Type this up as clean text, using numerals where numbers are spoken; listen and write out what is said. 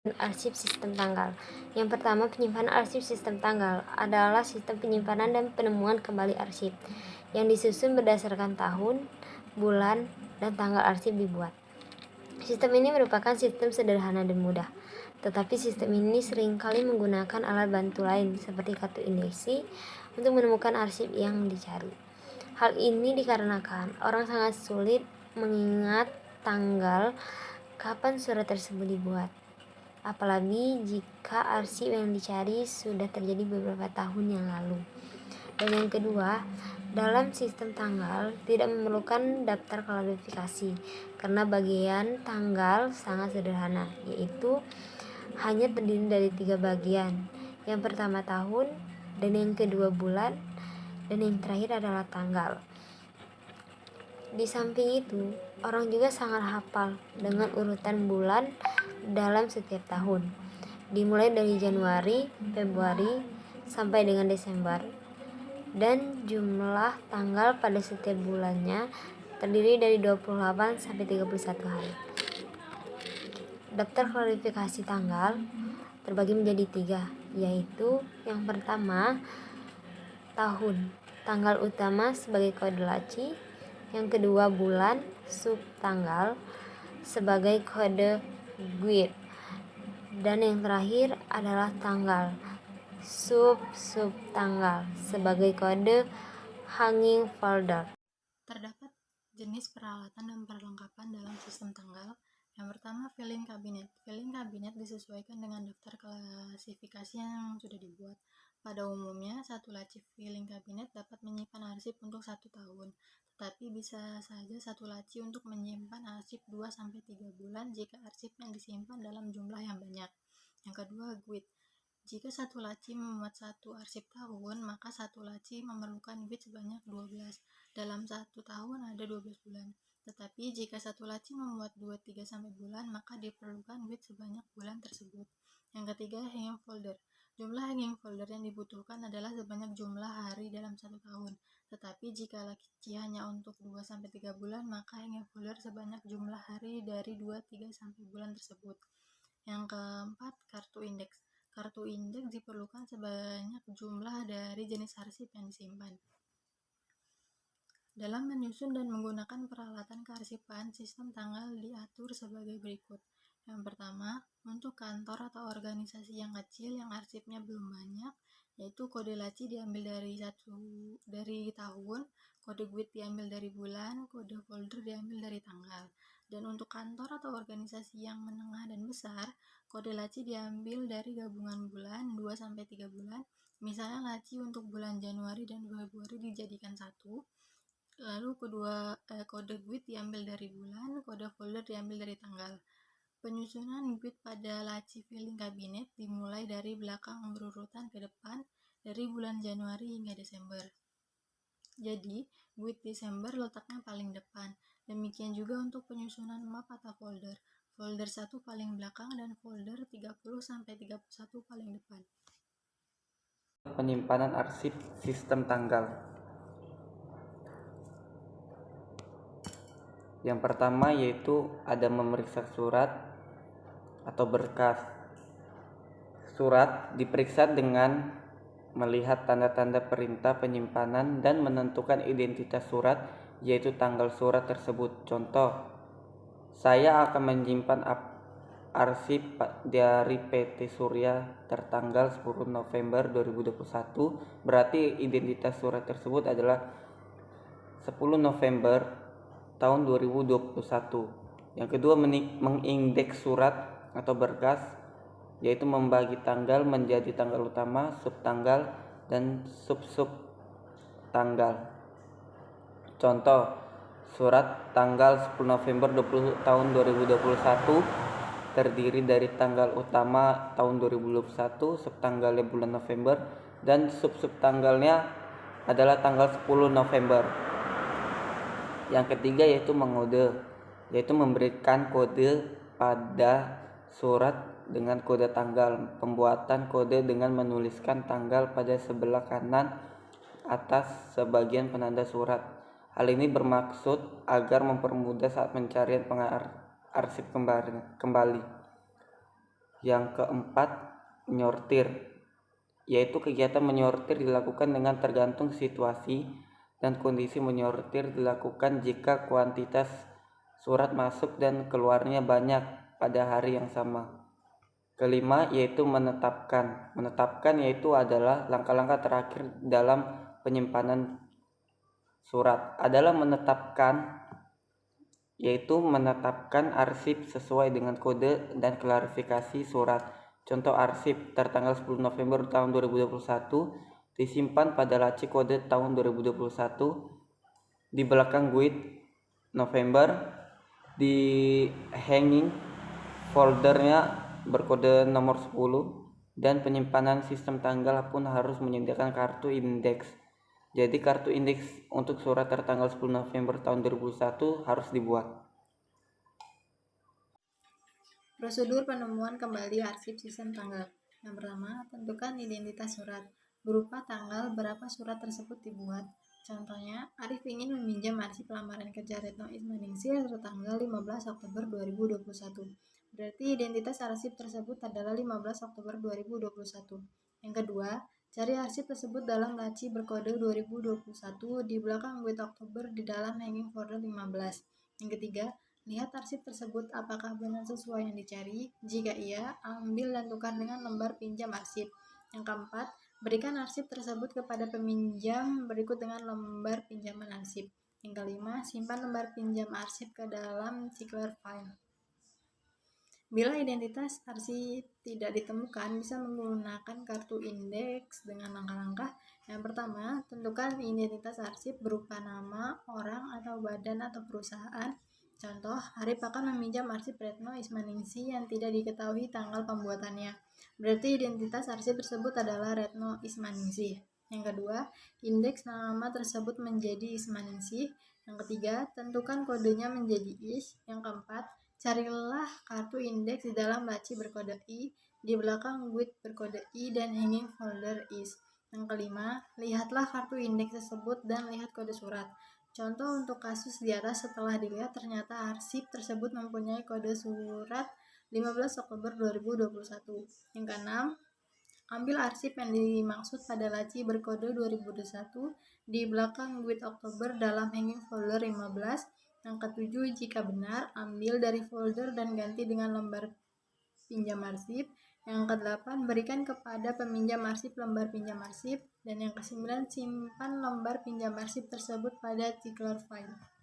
Arsip sistem tanggal. Yang pertama, penyimpanan arsip sistem tanggal adalah sistem penyimpanan dan penemuan kembali arsip yang disusun berdasarkan tahun, bulan, dan tanggal arsip dibuat. Sistem ini merupakan sistem sederhana dan mudah, tetapi sistem ini seringkali menggunakan alat bantu lain seperti kartu indeksi untuk menemukan arsip yang dicari. Hal ini dikarenakan orang sangat sulit mengingat tanggal kapan surat tersebut dibuat, apalagi jika arsip yang dicari sudah terjadi beberapa tahun yang lalu. Dan yang kedua, dalam sistem tanggal tidak memerlukan daftar klasifikasi karena bagian tanggal sangat sederhana, yaitu hanya terdiri dari 3 bagian. Yang pertama tahun, dan yang kedua bulan, dan yang terakhir adalah tanggal. Di samping itu, orang juga sangat hafal dengan urutan bulan dalam setiap tahun, dimulai dari Januari, Februari, sampai dengan Desember, dan jumlah tanggal pada setiap bulannya terdiri dari 28 sampai 31 hari. Daftar klasifikasi tanggal terbagi menjadi 3, yaitu yang pertama tahun, tanggal utama sebagai kode laci, yang kedua bulan, sub tanggal sebagai kode guide, dan yang terakhir adalah tanggal, sub tanggal sebagai kode hanging folder. Terdapat jenis peralatan dan perlengkapan dalam sistem tanggal. Yang pertama, filing cabinet. Filing cabinet disesuaikan dengan daftar klasifikasi yang sudah dibuat. Pada umumnya, satu laci filing cabinet dapat menyimpan arsip untuk 1 tahun, tetapi bisa saja satu laci untuk menyimpan arsip 2-3 bulan jika arsip yang disimpan dalam jumlah yang banyak. Yang kedua, guide. Jika satu laci memuat satu arsip tahun, maka satu laci memerlukan guide sebanyak 12. Dalam 1 tahun ada 12 bulan. Tetapi jika satu laci memuat 2-3 bulan, maka diperlukan guide sebanyak bulan tersebut. Yang ketiga, hanging folder. Jumlah hanging folder yang dibutuhkan adalah sebanyak jumlah hari dalam 1 tahun. Tetapi jika laci hanya untuk 2-3 bulan, maka hanging folder sebanyak jumlah hari dari 2-3 bulan tersebut. Yang keempat, kartu indeks. Kartu indeks diperlukan sebanyak jumlah dari jenis arsip yang disimpan. Dalam menyusun dan menggunakan peralatan kearsipan, sistem tanggal diatur sebagai berikut. Yang pertama, untuk kantor atau organisasi yang kecil yang arsipnya belum banyak, yaitu kode laci diambil dari tahun, kode guide diambil dari bulan, kode folder diambil dari tanggal. Dan untuk kantor atau organisasi yang menengah dan besar, kode laci diambil dari gabungan bulan 2-3 bulan. Misalnya laci untuk bulan Januari dan Februari dijadikan satu. Lalu kode guide diambil dari bulan, kode folder diambil dari tanggal. Penyusunan guide pada laci filing cabinet dimulai dari belakang berurutan ke depan dari bulan Januari hingga Desember. Jadi, guide Desember letaknya paling depan. Demikian juga untuk penyusunan map atau folder. Folder 1 paling belakang dan folder 30-31 paling depan. Penyimpanan arsip sistem tanggal. Yang pertama yaitu ada memeriksa surat atau berkas. Surat diperiksa dengan melihat tanda-tanda perintah penyimpanan dan menentukan identitas surat, yaitu tanggal surat tersebut. Contoh, saya akan menyimpan arsip dari PT Surya tertanggal 10 November 2021, berarti identitas surat tersebut adalah 10 November tahun 2021. Yang kedua, mengindeks surat atau berkas, yaitu membagi tanggal menjadi tanggal utama, subtanggal, dan sub tanggal. Contoh, surat tanggal 10 November tahun 2021 terdiri dari tanggal utama tahun 2021, subtanggalnya bulan November, dan subtanggalnya adalah tanggal 10 November. Yang ketiga yaitu mengode, yaitu memberikan kode pada surat dengan kode tanggal. Pembuatan kode dengan menuliskan tanggal pada sebelah kanan atas sebagian penanda surat. Hal ini bermaksud agar mempermudah saat pencarian pengarsip kembali. Yang keempat, menyortir, yaitu kegiatan menyortir dilakukan dengan tergantung situasi dan kondisi. Menyortir dilakukan jika kuantitas surat masuk dan keluarnya banyak pada hari yang sama. Kelima, yaitu menetapkan. Menetapkan yaitu adalah langkah-langkah terakhir dalam penyimpanan surat. Adalah menetapkan, yaitu menetapkan arsip sesuai dengan kode dan klarifikasi surat. Contoh arsip tertanggal 10 November tahun 2021 disimpan pada laci kode tahun 2021 di belakang guide November, di hanging foldernya berkode nomor 10, dan penyimpanan sistem tanggal pun harus menyediakan kartu indeks. Jadi kartu indeks untuk surat tertanggal 10 November tahun 2021 harus dibuat. Prosedur penemuan kembali arsip sistem tanggal. Yang pertama, tentukan identitas surat berupa tanggal berapa surat tersebut dibuat. Contohnya, Arif ingin meminjam arsip lamaran kerja Retno Ismaningsih tertanggal 15 Oktober 2021. Berarti identitas arsip tersebut adalah 15 Oktober 2021. Yang kedua, cari arsip tersebut dalam laci berkode 2021 di belakang guide Oktober di dalam hanging folder 15. Yang ketiga, lihat arsip tersebut apakah benar sesuai yang dicari. Jika iya, ambil dan tukar dengan lembar pinjam arsip. Yang keempat, berikan arsip tersebut kepada peminjam berikut dengan lembar pinjaman arsip. Yang kelima, simpan lembar pinjam arsip ke dalam Cichler file. Bila identitas arsip tidak ditemukan, bisa menggunakan kartu indeks dengan langkah-langkah. Yang pertama, tentukan identitas arsip berupa nama, orang, atau badan atau perusahaan. Contoh, Arif akan meminjam arsip Retno Ismaningsih yang tidak diketahui tanggal pembuatannya. Berarti identitas arsip tersebut adalah Retno Ismaningsih. Yang kedua, indeks nama tersebut menjadi Ismaningsih. Yang ketiga, tentukan kodenya menjadi is. Yang keempat, carilah kartu indeks di dalam laci berkode I, di belakang guide berkode I dan hanging folder is. Yang kelima, lihatlah kartu indeks tersebut dan lihat kode surat. Contoh untuk kasus di atas, setelah dilihat ternyata arsip tersebut mempunyai kode surat 15 Oktober 2021. Yang keenam, ambil arsip yang dimaksud pada laci berkode 2021 di belakang guide Oktober dalam hanging folder 15. Yang ketujuh, jika benar, ambil dari folder dan ganti dengan lembar pinjam arsip. Yang kedelapan, berikan kepada peminjam arsip lembar pinjam arsip. Dan yang kesembilan, simpan lembar pinjam arsip tersebut pada Cichler file.